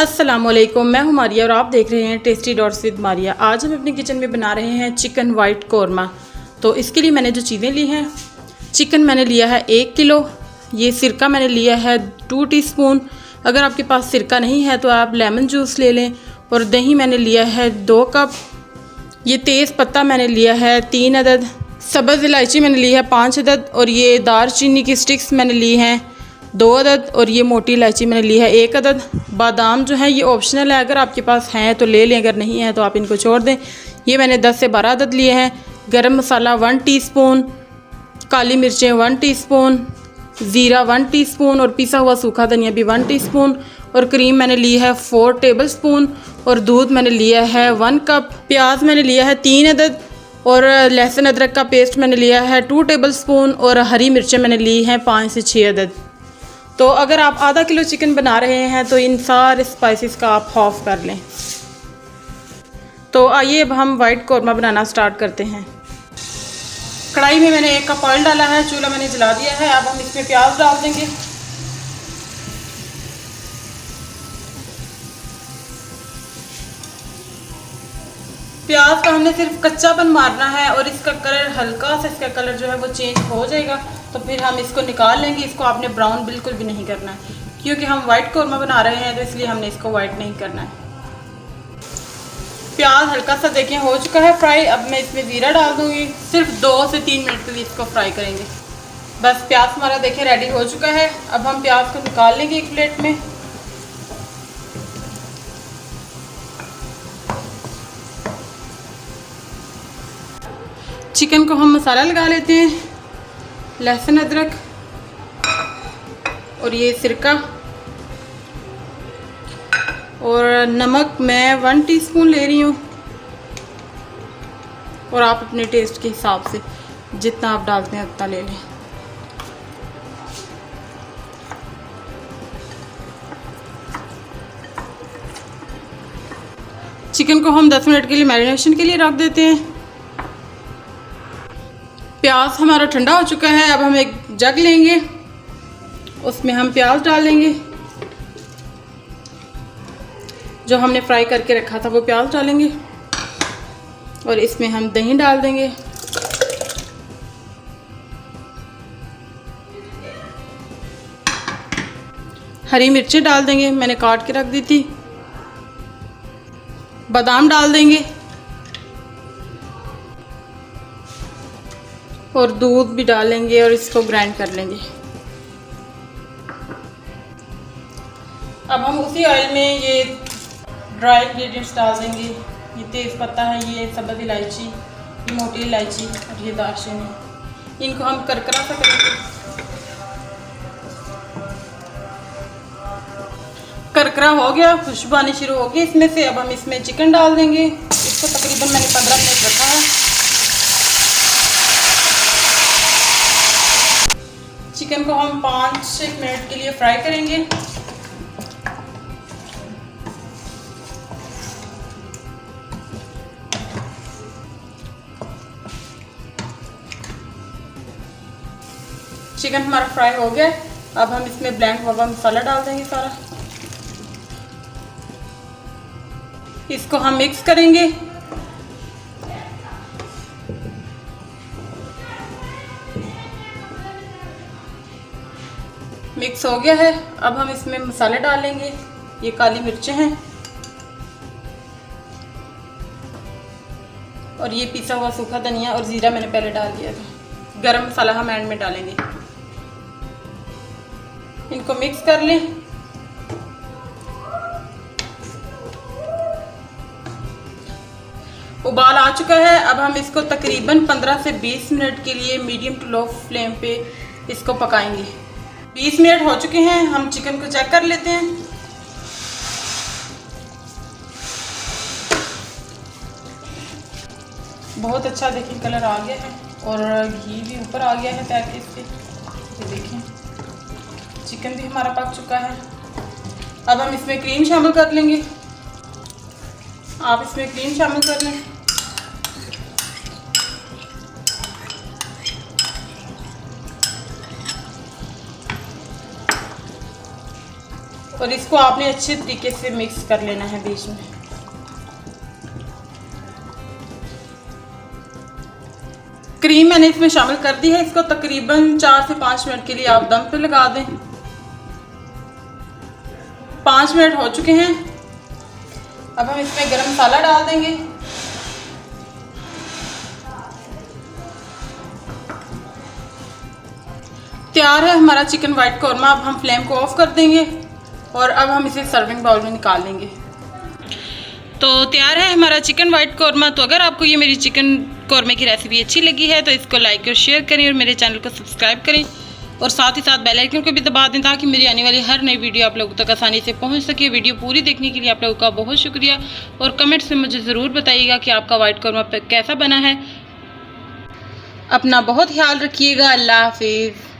अस्सलामुअलैकुम, मैं हूं मारिया और आप देख रहे हैं टेस्टी डॉट्स विद मारिया। आज हम अपने किचन में बना रहे हैं चिकन वाइट कौरमा। तो इसके लिए मैंने जो चीज़ें ली हैं, चिकन मैंने लिया है 1 किलो, ये सिरका मैंने लिया है 2 टीस्पून। अगर आपके पास सिरका नहीं है तो आप लेमन जूस ले लें। और दही मैंने लिया है 2 कप। ये तेज़ पत्ता मैंने लिया है 3 अदद। सब्ज़ इलायची मैंने ली है 5 अदद। और ये दारचीनी की स्टिक्स मैंने ली हैं 2 अदद। और ये मोटी इलायची मैंने ली है 1 अदद। बादाम जो है ये ऑप्शनल है, अगर आपके पास हैं तो ले लें, अगर नहीं है तो आप इनको छोड़ दें। ये मैंने 10 से 12 अदद लिए हैं। गरम मसाला 1 टीस्पून, काली मिर्चें 1 टीस्पून, ज़ीरा 1 टीस्पून और पिसा हुआ सूखा धनिया भी 1 टीस्पून। और क्रीम मैंने ली है 4 टेबलस्पून। और दूध मैंने लिया है 1 कप। प्याज मैंने लिया है 3 अदद। और लहसुन अदरक का पेस्ट मैंने लिया है 2 टेबलस्पून। और हरी मिर्चें मैंने ली हैं 5 से 6 अदद। तो अगर आप आधा किलो चिकन बना रहे हैं तो इन सारे स्पाइसेस का आप हाफ कर लें। तो आइए अब हम वाइट कौरमा बनाना स्टार्ट करते हैं। कढ़ाई में मैंने 1 कप ऑयल डाला है, चूल्हा मैंने जला दिया है। अब हम इसमें प्याज डाल देंगे। प्याज का हमने सिर्फ कच्चापन मारना है और इसका कलर हल्का सा, इसका कलर जो है वो चेंज हो जाएगा तो फिर हम इसको निकाल लेंगे। इसको आपने ब्राउन बिल्कुल भी नहीं करना है, क्योंकि हम वाइट कौरमा बना रहे हैं तो इसलिए हमने इसको वाइट नहीं करना है। प्याज हल्का सा देखें हो चुका है फ्राई। अब मैं इसमें ज़ीरा डाल दूँगी। सिर्फ 2 से 3 मिनट के लिए इसको फ्राई करेंगे। बस प्याज हमारा देखें रेडी हो चुका है। अब हम प्याज को निकाल लेंगे एक प्लेट में। चिकन को हम मसाला लगा लेते हैं। लहसुन अदरक और ये सिरका और नमक मैं 1 टीस्पून ले रही हूँ। और आप अपने टेस्ट के हिसाब से जितना आप डालते हैं उतना ले लें। चिकन को हम 10 मिनट के लिए मैरिनेशन के लिए रख देते हैं। प्याज हमारा ठंडा हो चुका है। अब हम एक जग लेंगे, उसमें हम प्याज डाल देंगे। जो हमने फ्राई करके रखा था वो प्याज डालेंगे। और इसमें हम दही डाल देंगे। हरी मिर्चें डाल देंगे, मैंने काट के रख दी थी। बादाम डाल देंगे। और दूध भी डालेंगे और इसको ग्राइंड कर लेंगे। अब हम उसी ऑयल में ये ड्राई इंग्रेडिएंट्स डाल देंगे। ये तेज़ पत्ता है, ये सब्ज़ इलायची, ये मोटी इलायची और ये दालचीनी। इनको हम करकरा सा करेंगे। करकरा हो गया, खुशबू आनी शुरू हो गई इसमें से। अब हम इसमें चिकन डाल देंगे। इसको तकरीबन मैंने 15 मिनट रखा है। चिकन को हम 5 मिनट के लिए फ्राई करेंगे। चिकन हमारा फ्राई हो गया। अब हम इसमें ब्लैक हुआ हुआ मसाला डाल देंगे सारा। इसको हम मिक्स करेंगे। मिक्स हो गया है। अब हम इसमें मसाले डालेंगे। ये काली मिर्चें हैं और ये पिसा हुआ सूखा धनिया और ज़ीरा मैंने पहले डाल दिया था। गरम मसाला हम एंड में डालेंगे। इनको मिक्स कर लें। उबाल आ चुका है। अब हम इसको तकरीबन 15 से 20 मिनट के लिए मीडियम टू लो फ्लेम पे इसको पकाएंगे। 20 मिनट हो चुके हैं। हम चिकन को चेक कर लेते हैं। बहुत अच्छा देखिए कलर आ गया है और घी भी ऊपर आ गया है तैर के इसके। ये देखें चिकन भी हमारा पक चुका है। अब हम इसमें क्रीम शामिल कर लेंगे। आप इसमें क्रीम शामिल कर लें। और इसको आपने अच्छे तरीके से मिक्स कर लेना है बीच में। क्रीम मैंने इसमें शामिल कर दी है। इसको तकरीबन 4 से 5 मिनट के लिए आप दम पे लगा दें। 5 मिनट हो चुके हैं। अब हम इसमें गरम मसाला डाल देंगे। तैयार है हमारा चिकन वाइट कौरमा। अब हम फ्लेम को ऑफ कर देंगे और अब हम इसे सर्विंग बाउल में निकाल लेंगे। तो तैयार है हमारा चिकन वाइट कौरमा। तो अगर आपको ये मेरी चिकन कौरमे की रेसिपी अच्छी लगी है तो इसको लाइक और शेयर करें और मेरे चैनल को सब्सक्राइब करें और साथ ही साथ बेल आइकन को भी दबा दें ताकि मेरी आने वाली हर नई वीडियो आप लोगों तक आसानी से पहुंच सके। वीडियो पूरी देखने के लिए आप लोगों का बहुत शुक्रिया और कमेंट्स में मुझे ज़रूर बताइएगा कि आपका वाइट कौरमा कैसा बना है। अपना बहुत ख्याल रखिएगा। अल्लाह हाफिज़।